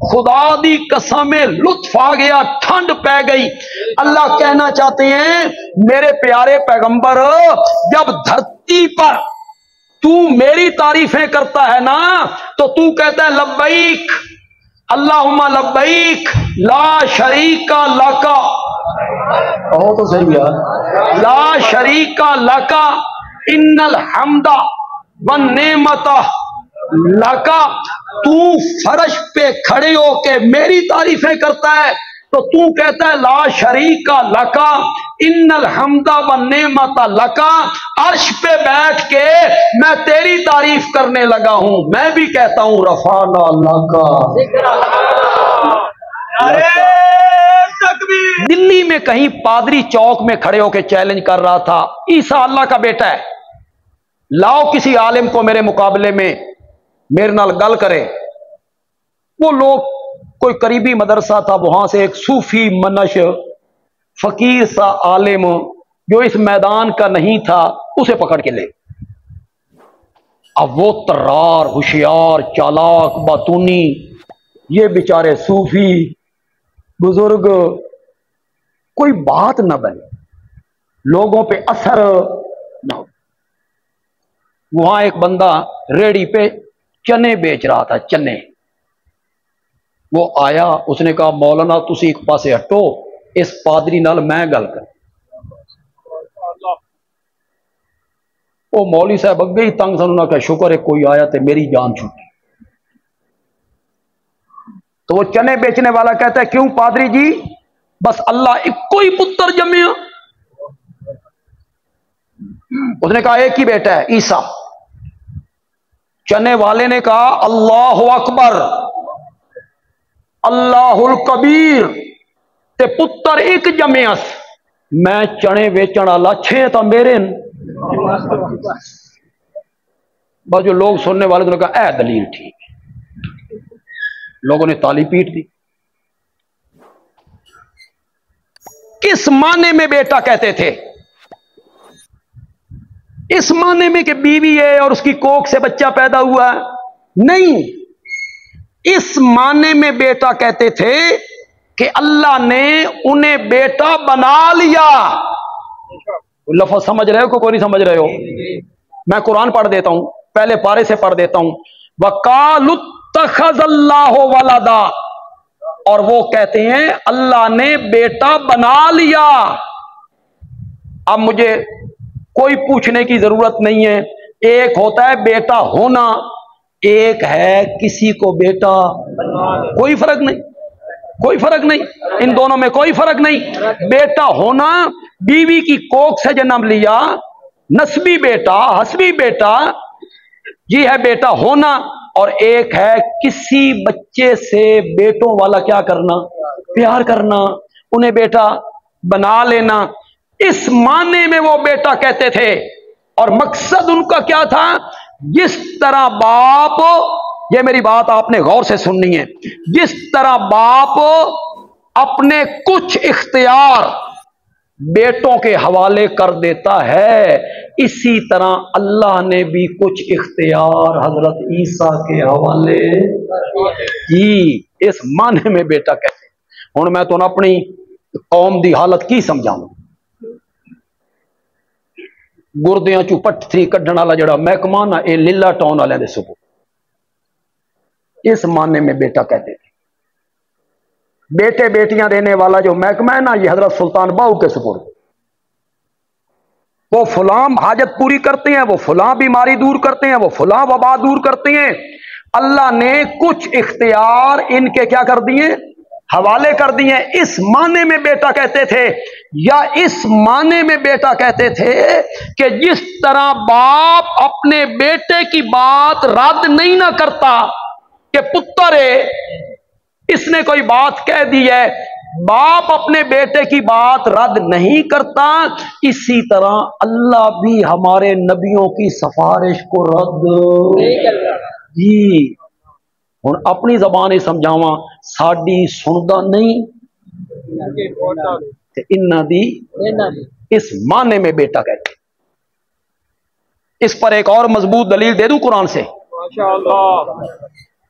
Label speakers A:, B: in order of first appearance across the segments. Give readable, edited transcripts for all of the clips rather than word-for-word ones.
A: خدا دی قسم لطف آ گیا، ٹھنڈ پہ گئی۔ اللہ کہنا چاہتے ہیں میرے پیارے پیغمبر، جب دھرتی پر تو میری تعریفیں کرتا ہے نا تو تو کہتا ہے لبیک اللہم لبیک لا شریک لک، تو صحیح ہے، لا شریک لک ان الحمد والنعمت لک۔ تو فرش پہ کھڑے ہو کے میری تعریفیں کرتا ہے تو تو کہتا ہے لا شریک لک ان الحمد والنعمت لک۔ عرش پہ بیٹھ کے میں تیری تعریف کرنے لگا ہوں، میں بھی کہتا ہوں رفعنا لک۔ دلی میں کہیں پادری چوک میں کھڑے ہو کے چیلنج کر رہا تھا عیسیٰ اللہ کا بیٹا ہے، لاؤ کسی عالم کو میرے مقابلے میں میرے نال گل کرے۔ وہ لوگ کوئی قریبی مدرسہ تھا، وہاں سے ایک صوفی منش فقیر سا عالم جو اس میدان کا نہیں تھا اسے پکڑ کے لے۔ اب وہ طرار، ہوشیار، چالاک، باتونی، یہ بیچارے صوفی بزرگ، کوئی بات نہ بنے، لوگوں پہ اثر نہ ہو۔ وہاں ایک بندہ ریڑھی پہ چنے بیچ رہا تھا، چنے۔ وہ آیا، اس نے کہا مولانا تسی ایک پاسے ہٹو، اس پادری نال میں گل کر۔ وہ مولوی صاحب اگے ہی تنگ سننا کہ شکر ہے کوئی آیا تے میری جان چھوٹی۔ تو وہ چنے بیچنے والا کہتا ہے کیوں پادری جی، بس اللہ ایک کوئی پتر جمیا؟ اس نے کہا ایک ہی بیٹا ہے عیسیٰ۔ چنے والے نے کہا اللہ اکبر اللہ الکبیر، تے پتر ایک جمعس، میں چنے ویچن والا چھے تا میرے۔ بس جو لوگ سننے والے تو کہا اے دلیل ٹھیک، لوگوں نے تالی پیٹ دی۔ کس معنی میں بیٹا کہتے تھے؟ اس معنی میں کہ بیوی ہے اور اس کی کوکھ سے بچہ پیدا ہوا ہے؟ نہیں، اس معنی میں بیٹا کہتے تھے کہ اللہ نے انہیں بیٹا بنا لیا۔ لفظ سمجھ رہے ہو کہ کوئی نہیں سمجھ رہے ہو؟ میں قرآن پڑھ دیتا ہوں، پہلے پارے سے پڑھ دیتا ہوں۔ وَقَالُوا اتَّخَذَ اللَّهُ وَلَدًا، اور وہ کہتے ہیں اللہ نے بیٹا بنا لیا۔ اب مجھے کوئی پوچھنے کی ضرورت نہیں ہے، ایک ہوتا ہے بیٹا ہونا، ایک ہے کسی کو بیٹا، کوئی فرق نہیں، کوئی فرق نہیں، ان دونوں میں کوئی فرق نہیں۔ بیٹا ہونا بیوی کی کوکھ سے جنم لیا، نسبی بیٹا، حسبی بیٹا، یہ ہے بیٹا ہونا، اور ایک ہے کسی بچے سے بیٹوں والا کیا کرنا، پیار کرنا، انہیں بیٹا بنا لینا۔ اس معنی میں وہ بیٹا کہتے تھے، اور مقصد ان کا کیا تھا؟ جس طرح باپ، یہ میری بات آپ نے غور سے سننی ہے، جس طرح باپ اپنے کچھ اختیار بیٹوں کے حوالے کر دیتا ہے، اسی طرح اللہ نے بھی کچھ اختیار حضرت عیسیٰ کے حوالے کی۔ اس معنی میں بیٹا کہتے ہیں۔ ہن میں تو اپنی قوم دی حالت کی سمجھاؤں، گردیاں چوں پتھری کڈھن والا جڑا محکمہ نا، اے لیلا ٹاؤن والے دے سپرد، اس معنی میں بیٹا کہتے تھے۔ بیٹے بیٹیاں دینے والا جو محکمہ ہے نا، یہ حضرت سلطان باہو کے سپرد۔ وہ فلاں حاجت پوری کرتے ہیں، وہ فلاں بیماری دور کرتے ہیں، وہ فلاں وبا دور کرتے ہیں۔ اللہ نے کچھ اختیار ان کے کیا کر دیے؟ حوالے کر دیے۔ اس معنی میں بیٹا کہتے تھے، یا اس معنی میں بیٹا کہتے تھے کہ جس طرح باپ اپنے بیٹے کی بات رد نہیں نہ کرتا کہ پتر ہے، اس نے کوئی بات کہہ دی ہے، باپ اپنے بیٹے کی بات رد نہیں کرتا، اسی طرح اللہ بھی ہمارے نبیوں کی سفارش کو رد جی۔ ہن اپنی زبان ہی سمجھاواں، ساڈی سندا نہیں تے انہاں دی، اس معنی میں بیٹا کہتے۔ اس پر ایک اور مضبوط دلیل دے دوں قرآن سے؟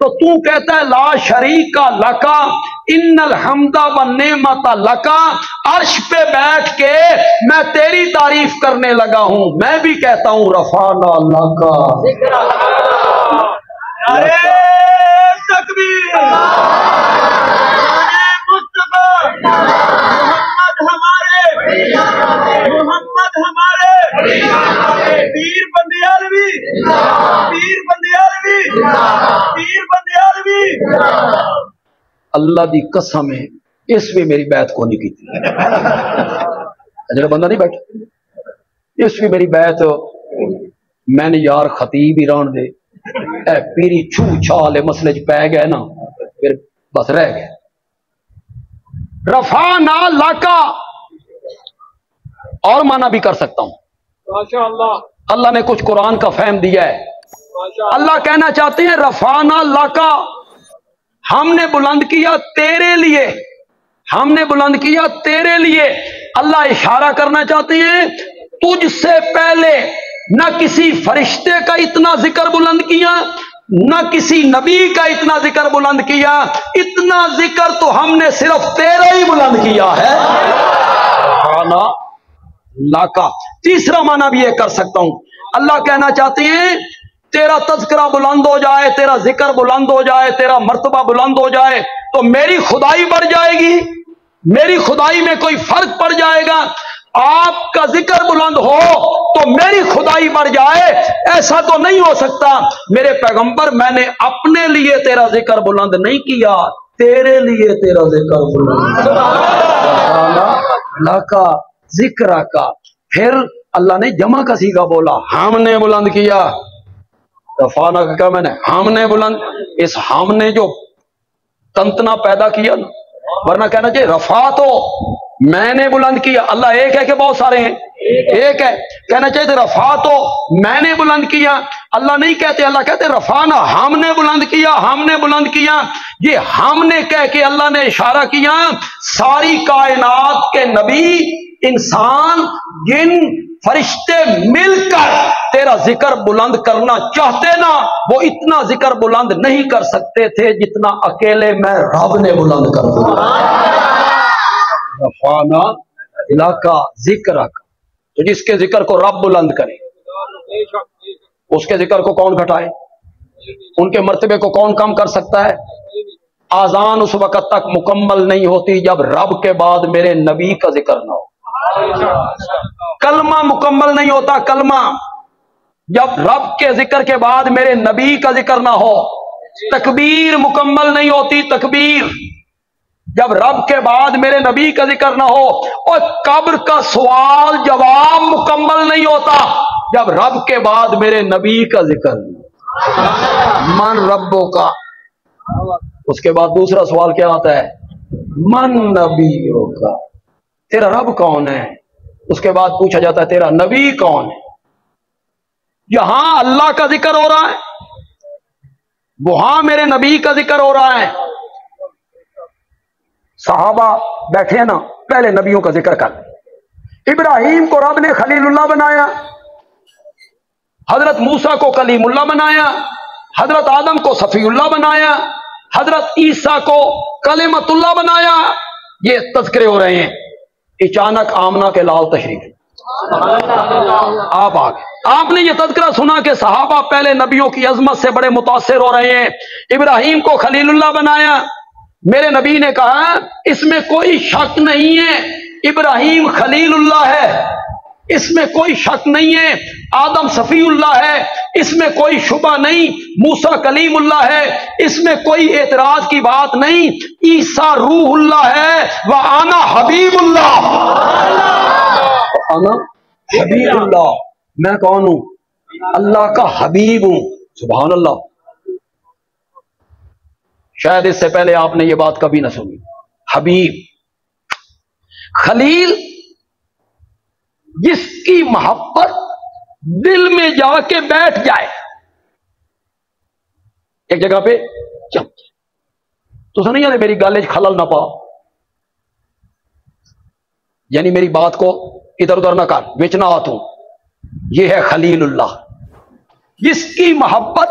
A: تو تو کہتا ہے لا شریک لکا ان الحمد و نعمت لکا، عرش پہ بیٹھ کے میں تیری تعریف کرنے لگا ہوں، میں بھی کہتا ہوں رفعنا لکا۔
B: ارے تکبیر، محمد ہمارے پیر بندیالوی، پیر بندیالوی، پیر بندیالوی۔
A: اللہ دی قسم ہے اس بھی میری بیعت کو نہیں کی تھی، جڑا بندہ نہیں بیٹھا اس بھی میری بیعت میں نے یار خطیب ہی ران دے اے پیری چھو چھالے مسئلے چ پہ گئے نا پھر بس رہ گئے۔ رفعنا لکا اور معنی بھی کر سکتا ہوں،
B: ماشاءاللہ،
A: اللہ نے کچھ قرآن کا فہم دیا ہے۔ اللہ کہنا چاہتے ہیں رفعنا لکا، ہم نے بلند کیا تیرے لیے، ہم نے بلند کیا تیرے لیے۔ اللہ اشارہ کرنا چاہتے ہیں تجھ سے پہلے نہ کسی فرشتے کا اتنا ذکر بلند کیا، نہ کسی نبی کا اتنا ذکر بلند کیا، اتنا ذکر تو ہم نے صرف تیرا ہی بلند کیا ہے۔ رفعنا لکا تیسرا معنی بھی یہ کر سکتا ہوں، اللہ کہنا چاہتے ہیں تیرا تذکرہ بلند ہو جائے، تیرا ذکر بلند ہو جائے، تیرا مرتبہ بلند ہو جائے تو میری خدائی بڑھ جائے گی، میری خدائی میں کوئی فرق پڑ جائے گا۔ آپ کا ذکر بلند ہو تو میری خدائی بڑھ جائے، ایسا تو نہیں ہو سکتا۔ میرے پیغمبر میں نے اپنے لیے تیرا ذکر بلند نہیں کیا، تیرے لیے تیرا ذکر بلند لکا ذکر کا۔ پھر اللہ نے جمع کا صیغہ بولا، ہم نے بلند کیا۔ رفعنا کا کیا میں نے ہم نے بلند، اس ہم نے جو تنتنا پیدا کیا نا، ورنہ کہنا چاہیے رفع تو میں نے بلند کیا، اللہ ایک ہے کہ بہت سارے ہیں؟ ایک ہے، کہنا چاہیے رفع تو میں نے بلند کیا، اللہ نہیں کہتے، اللہ کہتے رفعنا ہم نے بلند کیا، ہم نے بلند کیا۔ یہ ہم نے کہہ کے اللہ نے اشارہ کیا ساری کائنات کے نبی، انسان، جن، فرشتے مل کر تیرا ذکر بلند کرنا چاہتے نا، وہ اتنا ذکر بلند نہیں کر سکتے تھے جتنا اکیلے میں رب نے بلند کر دیا۔ رفعنا لکا ذکر کا، تو جس کے ذکر کو رب بلند کرے اس کے ذکر کو کون گھٹائے، ان کے مرتبے کو کون کم کر سکتا ہے؟ آذان اس وقت تک مکمل نہیں ہوتی جب رب کے بعد میرے نبی کا ذکر نہ ہو۔ کلمہ مکمل نہیں ہوتا، کلمہ جب رب کے ذکر کے بعد میرے نبی کا ذکر نہ ہو۔ تکبیر مکمل نہیں ہوتی، تکبیر جب رب کے بعد میرے نبی کا ذکر نہ ہو۔ اور قبر کا سوال جواب مکمل نہیں ہوتا جب رب کے بعد میرے نبی کا ذکر نہ ہو۔ من ربوں کا، اس کے بعد دوسرا سوال کیا آتا ہے؟ من نبیوں کا، تیرا رب کون ہے؟ اس کے بعد پوچھا جاتا ہے تیرا نبی کون ہے؟ یہاں اللہ کا ذکر ہو رہا ہے، وہاں میرے نبی کا ذکر ہو رہا ہے۔ صحابہ بیٹھے نا، پہلے نبیوں کا ذکر کر۔ ابراہیم کو رب نے خلیل اللہ بنایا، حضرت موسیٰ کو کلیم اللہ بنایا، حضرت آدم کو صفی اللہ بنایا، حضرت عیسیٰ کو کلمت اللہ بنایا۔ یہ تذکرے ہو رہے ہیں۔ اچانک آمنہ کے لال تشریف آپ آ گئے، آپ نے یہ تذکرہ سنا کہ صحابہ پہلے نبیوں کی عظمت سے بڑے متاثر ہو رہے ہیں۔ ابراہیم کو خلیل اللہ بنایا، میرے نبی نے کہا اس میں کوئی شک نہیں ہے ابراہیم خلیل اللہ ہے، اس میں کوئی شک نہیں ہے۔ آدم صفی اللہ ہے، اس میں کوئی شبہ نہیں۔ موسیٰ کلیم اللہ ہے، اس میں کوئی اعتراض کی بات نہیں۔ عیسیٰ روح اللہ ہے، وَأَنَا حبیب اللہ، انا حبیب اللہ، میں کون ہوں؟ اللہ کا حبیب ہوں۔ سبحان اللہ، شاید اس سے پہلے آپ نے یہ بات کبھی نہ سنی۔ حبیب، خلیل، جس کی محبت دل میں جا کے بیٹھ جائے، ایک جگہ پہ تو سنیں یار میری گل خلل نہ پا، یعنی میری بات کو ادھر ادھر نہ کر، وچ نہ آ تو۔ یہ ہے خلیل اللہ، جس کی محبت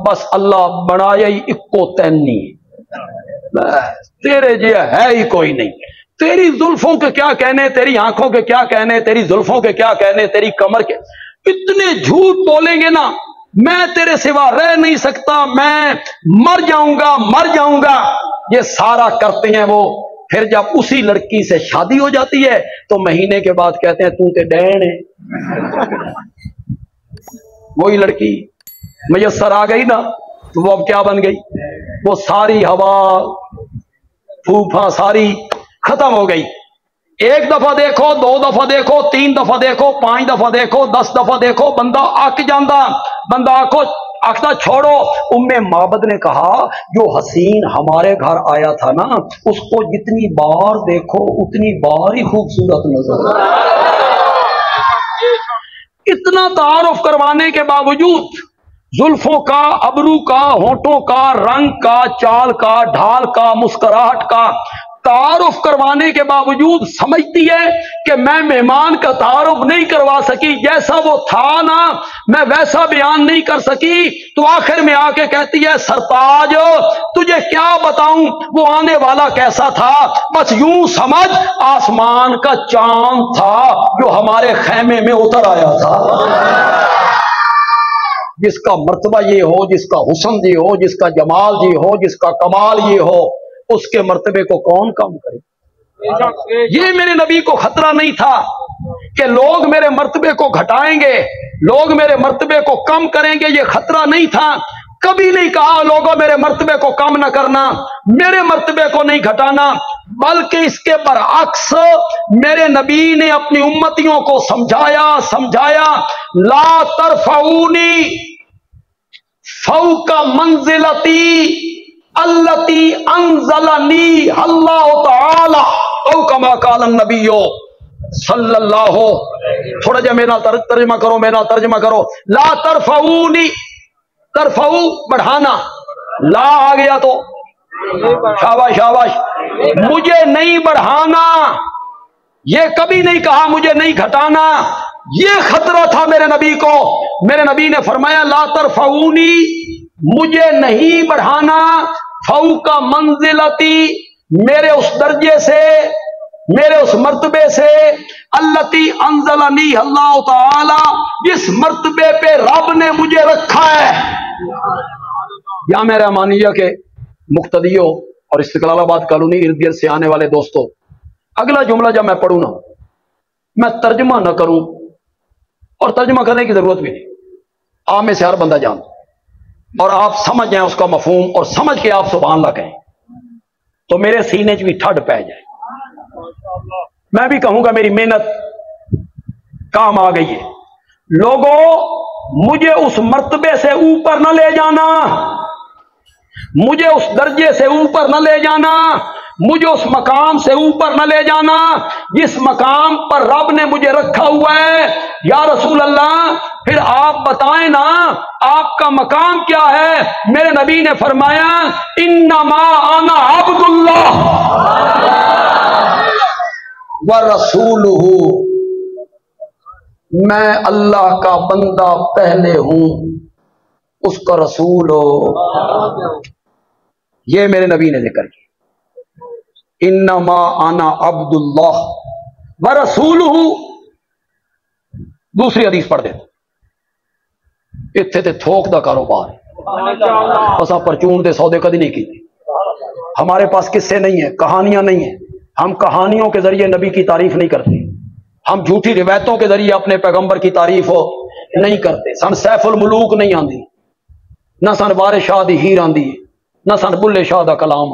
A: بس اللہ بنایا ہی اکو تینی، تیرے جی ہے ہی کوئی نہیں۔ تیری زلفوں کے کیا کہنے، تیری آنکھوں کے کیا کہنے، تیری زلفوں کے کیا کہنے، تیری کمر کے، اتنے جھوٹ بولیں گے نا، میں تیرے سوا رہ نہیں سکتا، میں مر جاؤں گا مر جاؤں گا، یہ سارا کرتے ہیں وہ۔ پھر جب اسی لڑکی سے شادی ہو جاتی ہے تو مہینے کے بعد کہتے ہیں تو تے ڈین ہے۔ وہی لڑکی میسر آ گئی نا تو وہ اب کیا بن گئی، وہ ساری ہوا پھوپھا ساری ختم ہو گئی۔ ایک دفعہ دیکھو، دو دفعہ دیکھو، تین دفعہ دیکھو، 5 دفعہ دیکھو، 10 دفعہ دیکھو، بندہ اک جاندہ، بندہ آکھتا چھوڑو۔ ام معبد نے کہا جو حسین ہمارے گھر آیا تھا نا، اس کو جتنی بار دیکھو اتنی بار ہی خوبصورت نظر آئے۔ اتنا تعارف کروانے کے باوجود زلفوں کا، ابرو کا، ہونٹوں کا، رنگ کا، چال کا، ڈھال کا، مسکراہٹ کا تعارف کروانے کے باوجود سمجھتی ہے کہ میں مہمان کا تعارف نہیں کروا سکی، جیسا وہ تھا نا میں ویسا بیان نہیں کر سکی، تو آخر میں آ کے کہتی ہے سرتاج تجھے کیا بتاؤں وہ آنے والا کیسا تھا، بس یوں سمجھ آسمان کا چاند تھا جو ہمارے خیمے میں اتر آیا تھا۔ جس کا مرتبہ یہ ہو، جس کا حسن یہ ہو، جس کا جمال یہ ہو، جس کا کمال یہ ہو، اس کے مرتبے کو کون کم کرے؟ یہ میرے نبی کو خطرہ نہیں تھا کہ لوگ میرے مرتبے کو گھٹائیں گے، لوگ میرے مرتبے کو کم کریں گے، یہ خطرہ نہیں تھا۔ کبھی نہیں کہا لوگوں میرے مرتبے کو کم نہ کرنا، میرے مرتبے کو نہیں گھٹانا، بلکہ اس کے برعکس میرے نبی نے اپنی امتیوں کو سمجھایا لا ترفعونی فوق منزلتی التی انزلنی اللہ تعالی او کما قال النبی صلی اللہ، تھوڑا جا میرا ترجمہ کرو، میرا ترجمہ کرو، لا ترفعونی، ترفعو بڑھانا، لا آ گیا تو شاباش شاباش، مجھے نہیں بڑھانا، یہ کبھی نہیں کہا مجھے نہیں گھٹانا، یہ خطرہ تھا میرے نبی کو۔ میرے نبی نے فرمایا لا ترفعونی، مجھے نہیں بڑھانا، فوق منزلتی، میرے اس درجے سے، میرے اس مرتبے سے، التی انزلنی اللہ تعالی، جس مرتبے پہ رب نے مجھے رکھا ہے۔ جامعہ رحمانیہ کے مقتدیوں اور استقلال آباد کالونی ارد گرد سے آنے والے دوستوں، اگلا جملہ جب میں پڑھوں نا میں ترجمہ نہ کروں، اور ترجمہ کرنے کی ضرورت بھی نہیں، آپ میں سے ہر بندہ جانتا، اور آپ سمجھ جائیں اس کا مفہوم، اور سمجھ کے آپ سبحان اللہ کہیں تو میرے سینے بھی ٹھڈ پہ جائے، میں بھی کہوں گا میری محنت کام آ گئی ہے۔ لوگوں مجھے اس مرتبے سے اوپر نہ لے جانا، مجھے اس درجے سے اوپر نہ لے جانا، مجھے اس مقام سے اوپر نہ لے جانا جس مقام پر رب نے مجھے رکھا ہوا ہے۔ یا رسول اللہ پھر آپ بتائیں نا آپ کا مقام کیا ہے؟ میرے نبی نے فرمایا انما انا عبد اللہ ورسولہ، میں اللہ کا بندہ پہلے ہوں، اس کا رسول ہو۔ یہ میرے نبی نے ذکر کیا، انما انا عبد اللہ ورسولہ۔ دوسری حدیث پڑھ دیتا، اتنے تے تھوک دا کاروبار ہے، بس آپ پرچون دے سودے کدی نہیں کی، ہمارے پاس قصے نہیں ہیں، کہانیاں نہیں ہیں، ہم کہانیوں کے ذریعے نبی کی تعریف نہیں کرتے، ہم جھوٹی روایتوں کے ذریعے اپنے پیغمبر کی تعریف نہیں کرتے۔ سن سیف الملوک نہیں آندی، نہ سن وارث شاہ دی ہیر آندی، نہ سن بلے شاہ دا کلام۔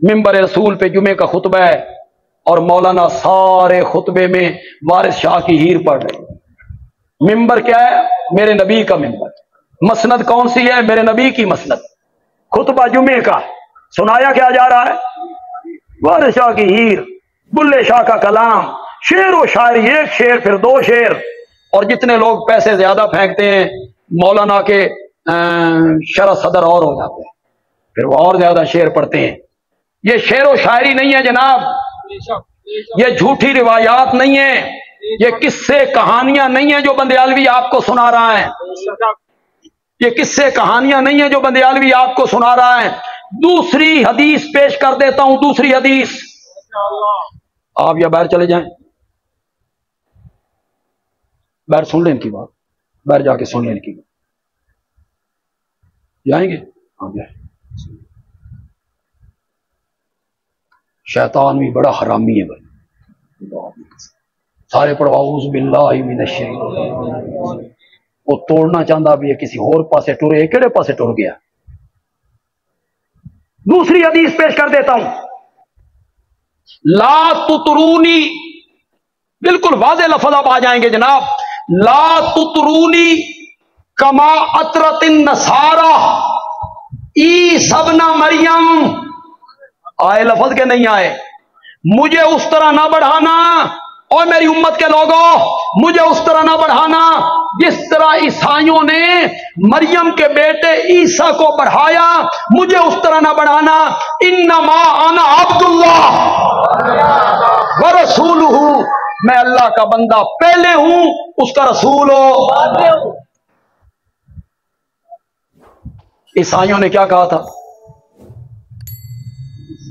A: ممبر رسول پہ جمعے کا خطبہ ہے اور مولانا سارے خطبے میں وارث شاہ کی ہیر پڑھ رہے۔ ممبر کیا ہے؟ میرے نبی کا ممبر۔ مسند کون سی ہے؟ میرے نبی کی مسند۔ خطبہ جمعے کا سنایا کیا جا رہا ہے؟ وارث شاہ کی ہیر، بلے شاہ کا کلام، شعر و شاعری، ایک شعر پھر دو شعر، اور جتنے لوگ پیسے زیادہ پھینکتے ہیں مولانا کے شرح صدر اور ہو جاتے ہیں، پھر وہ اور زیادہ شعر پڑھتے ہیں۔ یہ شعر و شاعری نہیں ہے جناب، یہ جھوٹی روایات نہیں ہیں، یہ قصے کہانیاں نہیں ہیں جو بندیالوی آپ کو سنا رہا ہے۔ یہ قصے کہانیاں نہیں ہیں جو بندیالوی آپ کو سنا رہا ہے. دوسری حدیث پیش کر دیتا ہوں. دوسری حدیث آپ یا باہر چلے جائیں, باہر سن لیں ان کی بات, باہر جا کے سن لیں ان کی بات. جائیں گے؟ ہاں جائیں. شیطان بھی بڑا حرامی ہے بھائی. سارے پڑھو اعوذ باللہ من الشیطان. وہ توڑنا چاہتا بھی ہے کسی اور پاسے ٹرے, کہڑے پاسے ٹر گیا. دوسری حدیث پیش کر دیتا ہوں. لا تطرونی, بالکل واضح لفظ آپ آ جائیں گے جناب. لا تطرونی کما اطرت النصارى عیسی ابن مریم. آئے لفظ کے نہیں آئے. مجھے اس طرح نہ بڑھانا, اور میری امت کے لوگوں مجھے اس طرح نہ بڑھانا جس طرح عیسائیوں نے مریم کے بیٹے عیسیٰ کو بڑھایا, مجھے اس طرح نہ بڑھانا. انما انا عبد اللہ ورسولہ, میں اللہ کا بندہ پہلے ہوں, اس کا رسول ہو. عیسائیوں نے کیا کہا تھا؟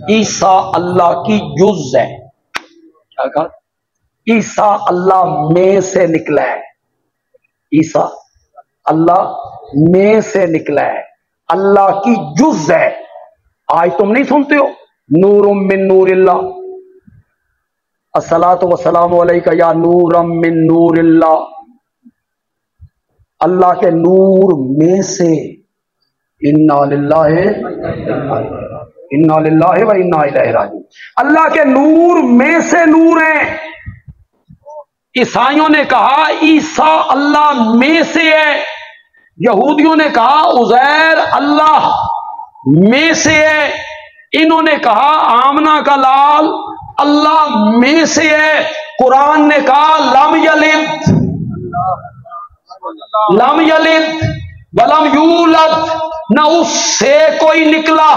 A: عیسیٰ اللہ کی جز ہے. کیا کہا؟ عیسیٰ اللہ میں سے نکلا ہے. عیسیٰ اللہ میں سے نکلا ہے, اللہ کی جز ہے. آج تم نہیں سنتے ہو نور من نور اللہ, الصلاۃ والسلام علیکہ یا نور من نور اللہ. اللہ کے نور میں سے. انا للہ و انا الیہ راجعون. اللہ کے نور میں سے نور ہے. عیسائیوں نے کہا عیسیٰ اللہ میں سے ہے, یہودیوں نے کہا عزیر اللہ میں سے ہے, انہوں نے کہا آمنہ کا لال اللہ میں سے ہے. قرآن نے کہا لم یلد ولم یولد, نہ اس سے کوئی نکلا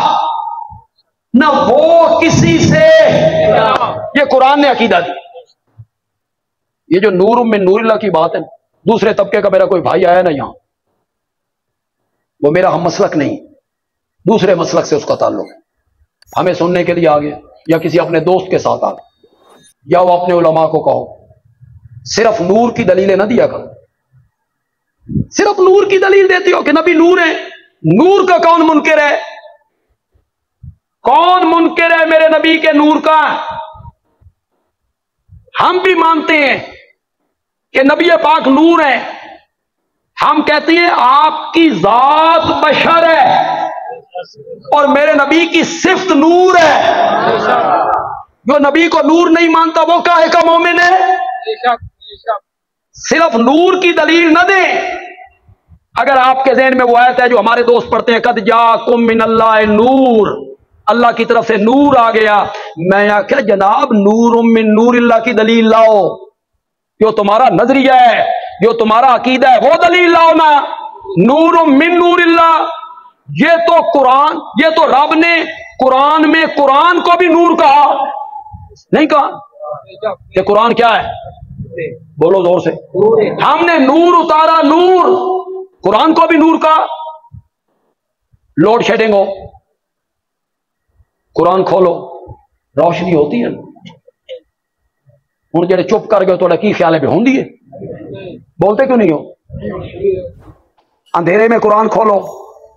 A: نہ وہ کسی سے. یہ قرآن نے عقیدہ دی. یہ جو نور من نور اللہ کی بات ہے, دوسرے طبقے کا میرا کوئی بھائی آیا نا یہاں, وہ میرا ہم مسلک نہیں, دوسرے مسلک سے اس کا تعلق ہے. ہمیں سننے کے لیے آ گیا, یا کسی اپنے دوست کے ساتھ آ گیا, یا وہ اپنے علماء کو کہو صرف نور کی دلیلیں نہ دیا کرو. صرف نور کی دلیل دیتی ہو کہ نبی نور ہے. نور کا کون منکر ہے؟ کون منکر ہے میرے نبی کے نور کا؟ ہم بھی مانتے ہیں کہ نبی پاک نور ہے. ہم کہتے ہیں آپ کی ذات بشر ہے اور میرے نبی کی صفت نور ہے. جو نبی کو نور نہیں مانتا وہ کاہے کا مومن ہے؟ صرف نور کی دلیل نہ دیں. اگر آپ کے ذہن میں وہ آیت ہے جو ہمارے دوست پڑھتے ہیں, قد جاءکم من اللہ نور, اللہ کی طرف سے نور آ گیا, میں آخیا جناب نور من نور اللہ کی دلیل لاؤ. جو تمہارا نظریہ ہے, جو تمہارا عقیدہ ہے, وہ دلیل لاؤ نا. نور من نور اللہ, یہ تو قرآن, یہ تو رب نے قرآن میں قرآن کو بھی نور کہا, نہیں کہا کہ قرآن کیا ہے؟ بولو زور سے. ہم نے نور اتارا, نور, قرآن کو بھی نور کہا. لوڈ شیڈنگ ہو, قرآن کھولو, روشنی ہوتی ہے. ہوں جڑے چپ کر گئے تو کی خیال ہے بھی ہوں ہے, بولتے کیوں نہیں ہو؟ اندھیرے میں قرآن کھولو,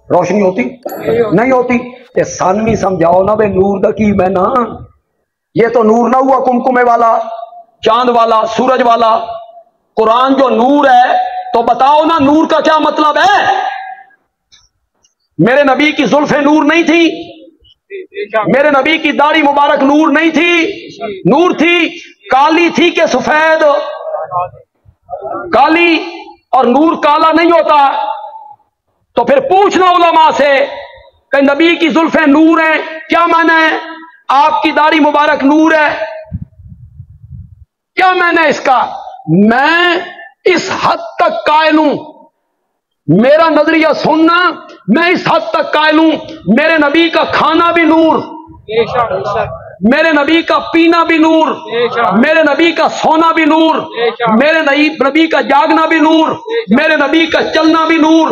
A: روشنی ہوتی نہیں ہوتی. یہ سن بھی سمجھاؤ نا بے نور دا کی میں نا. یہ تو نور نہ ہوا کمکمے والا, چاند والا, سورج والا. قرآن جو نور ہے تو بتاؤ نا نور کا کیا مطلب ہے؟ میرے نبی کی زلف نور نہیں تھی, میرے نبی کی داڑھی مبارک نور نہیں تھی, نور تھی, کالی تھی کہ سفید؟ کالی, اور نور کالا نہیں ہوتا. تو پھر پوچھنا علماء سے کہ نبی کی زلفیں نور ہیں, کیا معنی ہے؟ آپ کی داڑھی مبارک نور ہے, کیا معنی ہے اس کا؟ میں اس حد تک قائل ہوں, میرا نظریہ سننا, میں اس حد تک قائل ہوں میرے نبی کا کھانا بھی نور, میرے نبی کا پینا بھی نور, میرے نبی کا سونا بھی نور, میرے نبی کا جاگنا بھی نور, میرے نبی کا چلنا بھی نور,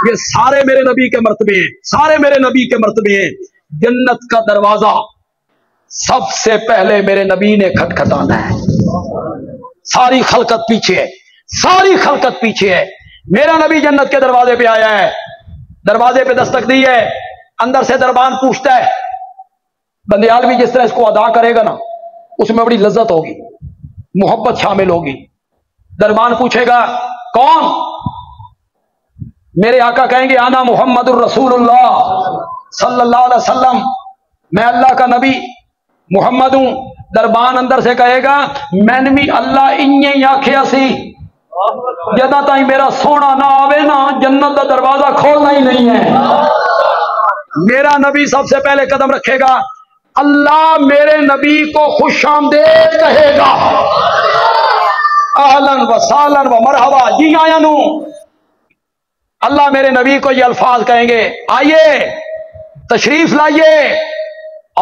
A: یہ سارے میرے نبی کے مرتبے ہیں، سارے میرے نبی کے مرتبے ہیں۔ جنت کا دروازہ سب سے پہلے میرے نبی نے کھٹکھٹانا ہے۔ ساری خلقت پیچھے ہے، ساری خلقت پیچھے ہے۔ میرا نبی جنت کے دروازے پہ آیا ہے، دروازے پہ دستک دی ہے، اندر سے دربان پوچھتا ہے۔ بندیال بھی جس طرح اس کو ادا کرے گا نا، اس میں بڑی لذت ہوگی، محبت شامل ہوگی۔ دربان پوچھے گا کون؟ میرے آقا کہیں گے انا محمد الرسول اللہ صلی اللہ علیہ وسلم، میں اللہ کا نبی محمد ہوں۔ دربان اندر سے کہے گا میں نے بھی اللہ انہیں آخیا سی، جدہ تائیں میرا سونا نہ آوے نا جنت کا دروازہ کھولنا ہی نہیں ہے۔ میرا نبی سب سے پہلے قدم رکھے گا، اللہ میرے نبی کو خوش آمدید کہے گا، اہلاً و سہلاً و مرحبا، جی آیا نو۔ اللہ میرے نبی کو یہ الفاظ کہیں گے، آئیے تشریف لائیے۔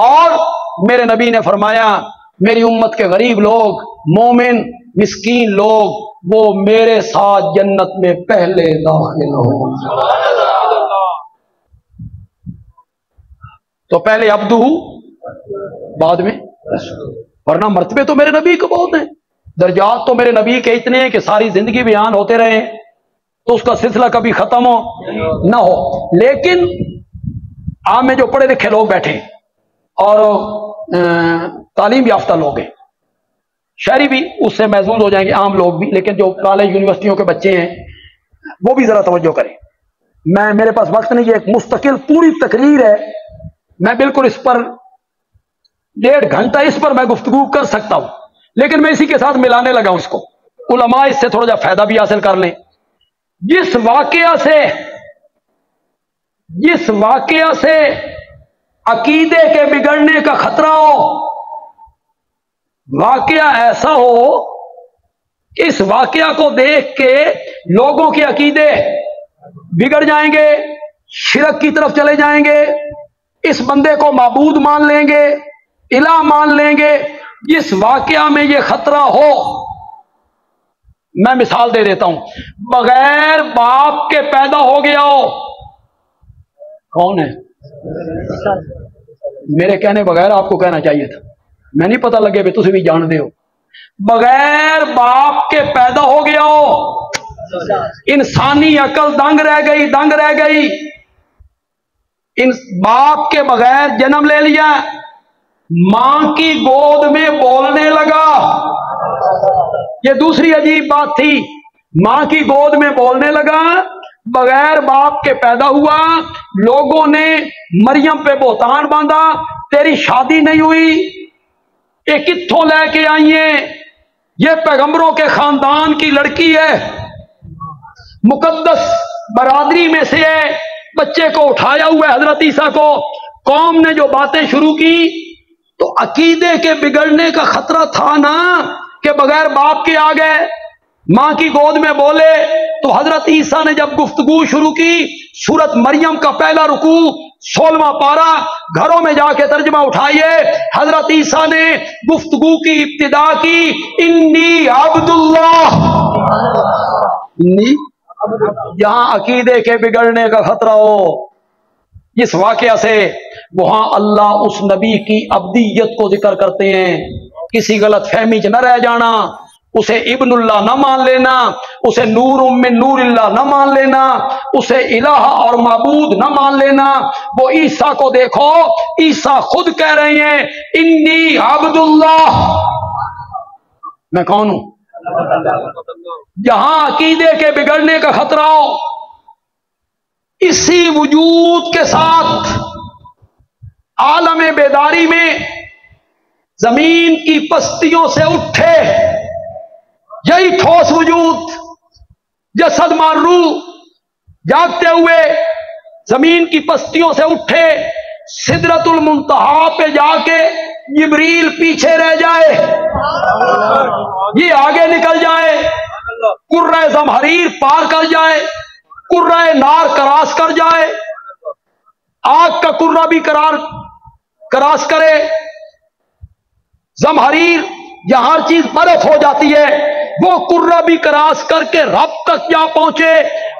A: اور میرے نبی نے فرمایا میری امت کے غریب لوگ، مومن مسکین لوگ، وہ میرے ساتھ جنت میں پہلے داخل ہوں۔ تو پہلے عبدہ، بعد میں رسول، ورنہ مرتبے تو میرے نبی کو بہت ہیں، درجات تو میرے نبی کے اتنے ہیں کہ ساری زندگی بیان ہوتے رہے تو اس کا سلسلہ کبھی ختم ہو نہ ہو۔ لیکن عام میں جو پڑھے لکھے لوگ بیٹھے اور تعلیم یافتہ لوگ ہیں، شہری بھی اس سے محظوظ ہو جائیں گے، عام لوگ بھی، لیکن جو کالج یونیورسٹیوں کے بچے ہیں وہ بھی ذرا توجہ کریں۔ میرے پاس وقت نہیں، یہ ایک مستقل پوری تقریر ہے، میں بالکل اس پر 1.5 گھنٹہ اس پر میں گفتگو کر سکتا ہوں، لیکن میں اسی کے ساتھ ملانے لگا ہوں اس کو، علماء اس سے تھوڑا جا فائدہ بھی حاصل کر لیں۔ جس واقعہ سے عقیدے کے بگڑنے کا خطرہ ہو، واقعہ ایسا ہو کہ اس واقعہ کو دیکھ کے لوگوں کے عقیدے بگڑ جائیں گے، شرک کی طرف چلے جائیں گے، اس بندے کو معبود مان لیں گے، الہ مان لیں گے، جس واقعہ میں یہ خطرہ ہو، میں مثال دے دیتا ہوں، بغیر باپ کے پیدا ہو گیا ہو، کون ہے؟ میرے کہنے بغیر آپ کو کہنا چاہیے تھا، میں نہیں پتہ لگے بھی تسی بھی جان دے ہو۔ بغیر باپ کے پیدا ہو گیا ہو، انسانی عقل دنگ رہ گئی، ان باپ کے بغیر جنم لے لیا، ماں کی گود میں بولنے لگا۔ یہ دوسری عجیب بات تھی، ماں کی گود میں بولنے لگا، بغیر باپ کے پیدا ہوا، لوگوں نے مریم پہ بہتان باندھا، تیری شادی نہیں ہوئی، یہ کتھوں لے کے آئی ہیں، یہ پیغمبروں کے خاندان کی لڑکی ہے، مقدس برادری میں سے ہے، بچے کو اٹھایا ہوا ہے حضرت عیسیٰ کو۔ قوم نے جو باتیں شروع کی تو عقیدے کے بگڑنے کا خطرہ تھا نا، کہ بغیر باپ کے آ گئے، ماں کی گود میں بولے۔ تو حضرت عیسیٰ نے جب گفتگو شروع کی، سورت مریم کا پہلا رکوع 16واں پارہ، گھروں میں جا کے ترجمہ اٹھائیے، حضرت عیسیٰ نے گفتگو کی ابتدا کی، انی عبد اللہ، یہاں عقیدے کے بگڑنے کا خطرہ ہو، اس واقعہ سے وہاں اللہ اس نبی کی عبدیت کو ذکر کرتے ہیں، کسی غلط فہمی چ نہ رہ جانا، اسے ابن اللہ نہ مان لینا، اسے نور من نور اللہ نہ مان لینا، اسے الہ اور معبود نہ مان لینا۔ وہ عیسیٰ کو دیکھو، عیسیٰ خود کہہ رہے ہیں انی عبد اللہ، میں کون ہوں؟ جہاں عقیدے کے بگڑنے کا خطرہ ہو، اسی وجود کے ساتھ عالم بیداری میں زمین کی پستیوں سے اٹھے، یہی ٹھوس وجود جسد مار روح جاگتے ہوئے زمین کی پستیوں سے اٹھے، سدرۃ المنتہا پہ جا کے جبریل پیچھے رہ جائے، یہ آگے نکل جائے، کرۂ زمہریر پار کر جائے، کرۂ نار کراس کر جائے، آگ کا کرہ بھی کراس کرے، زمہریر جہاں ہر چیز برف ہو جاتی ہے، وہ کرہ بھی کراس کر کے رب تک جا پہنچے،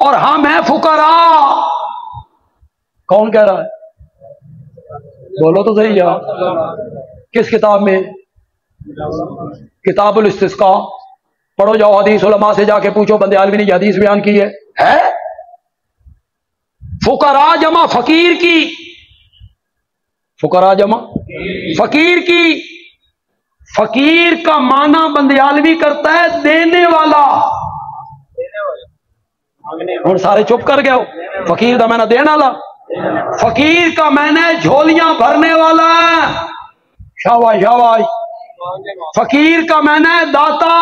A: اور ہم ہیں فقرا. کون کہہ رہا ہے؟ بولو تو صحیح یار. کس کتاب میں؟ کتاب الاستسقاء. پڑھو جاؤ حدیث علماء سے جا کے پوچھو، بندے عالمی نے یہ حدیث بیان کی ہے. فقرا جمع فقیر کی. فقرا جمع فقیر کی. فقیر کا معنی بندیالوی کرتا ہے دینے والا. اور سارے چپ کر گئے ہو. فقیر کا معنی دینے والا. فقیر کا معنی جھولیاں بھرنے والا. شاباش شاباش. فقیر کا معنی داتا.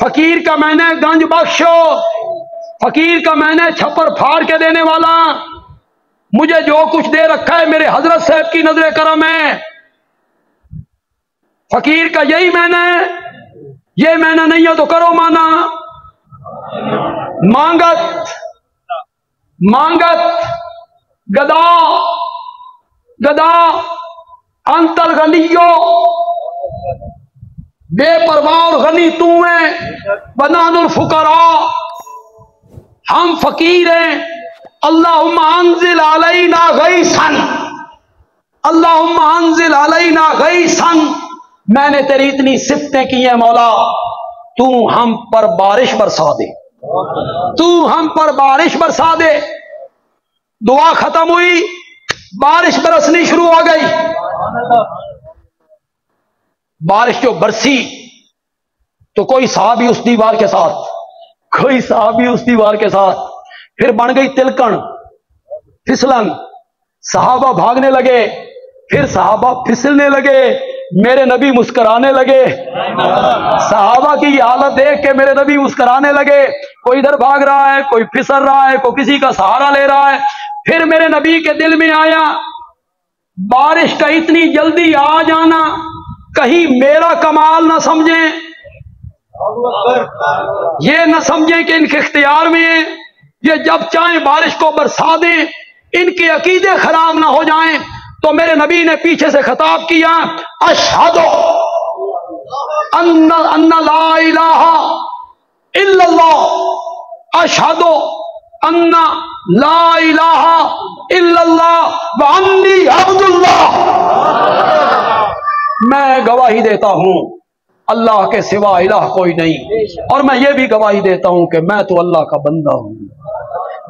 A: فقیر کا معنی گنج بخش. فقیر کا معنی چھپر پھاڑ کے دینے والا. مجھے جو کچھ دے رکھا ہے میرے حضرت صاحب کی نظر کرم ہے. فقیر کا یہی معنی ہے. یہ معنی نہیں ہے تو کرو مانا. مانگت مانگت گدا گدا. انت الغنیو بے پرواہ اور غنی تو ہے. بنان الفقراء ہم فقیر ہیں. اللہم انزل علینا غیثا. اللہم انزل علینا غیثا. میں نے تیری اتنی صفتیں کی ہیں مولا، تو ہم پر بارش برسا دے. تو ہم پر بارش برسا دے. دعا ختم ہوئی، بارش برسنی شروع ہو گئی. بارش جو برسی تو کوئی صحابی اس دیوار کے ساتھ، کوئی صحابی اس دیوار کے ساتھ. پھر بن گئی تلکن، پھسلن. صحابہ بھاگنے لگے، پھر صحابہ پھسلنے لگے. میرے نبی مسکرانے لگے. صحابہ کی یہ حالت دیکھ کے میرے نبی مسکرانے لگے. کوئی ادھر بھاگ رہا ہے، کوئی پھسل رہا ہے، کوئی کسی کا سہارا لے رہا ہے. پھر میرے نبی کے دل میں آیا بارش کا اتنی جلدی آ جانا کہیں میرا کمال نہ سمجھیں، یہ نہ سمجھیں کہ ان کے اختیار میں ہے، یہ جب چاہیں بارش کو برسا دیں، ان کے عقیدے خراب نہ ہو جائیں. تو میرے نبی نے پیچھے سے خطاب کیا، اشہد ان لا الہ الا اللہ. اشہد ان لا الہ الا اللہ وانی عبد اللہ. میں گواہی دیتا ہوں اللہ کے سوا الہ کوئی نہیں، اور میں یہ بھی گواہی دیتا ہوں کہ میں تو اللہ کا بندہ ہوں.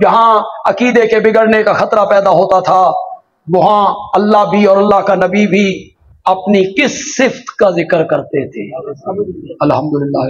A: جہاں عقیدے کے بگڑنے کا خطرہ پیدا ہوتا تھا وہاں اللہ بھی اور اللہ کا نبی بھی اپنی کس صفت کا ذکر کرتے تھے؟ الحمدللہ.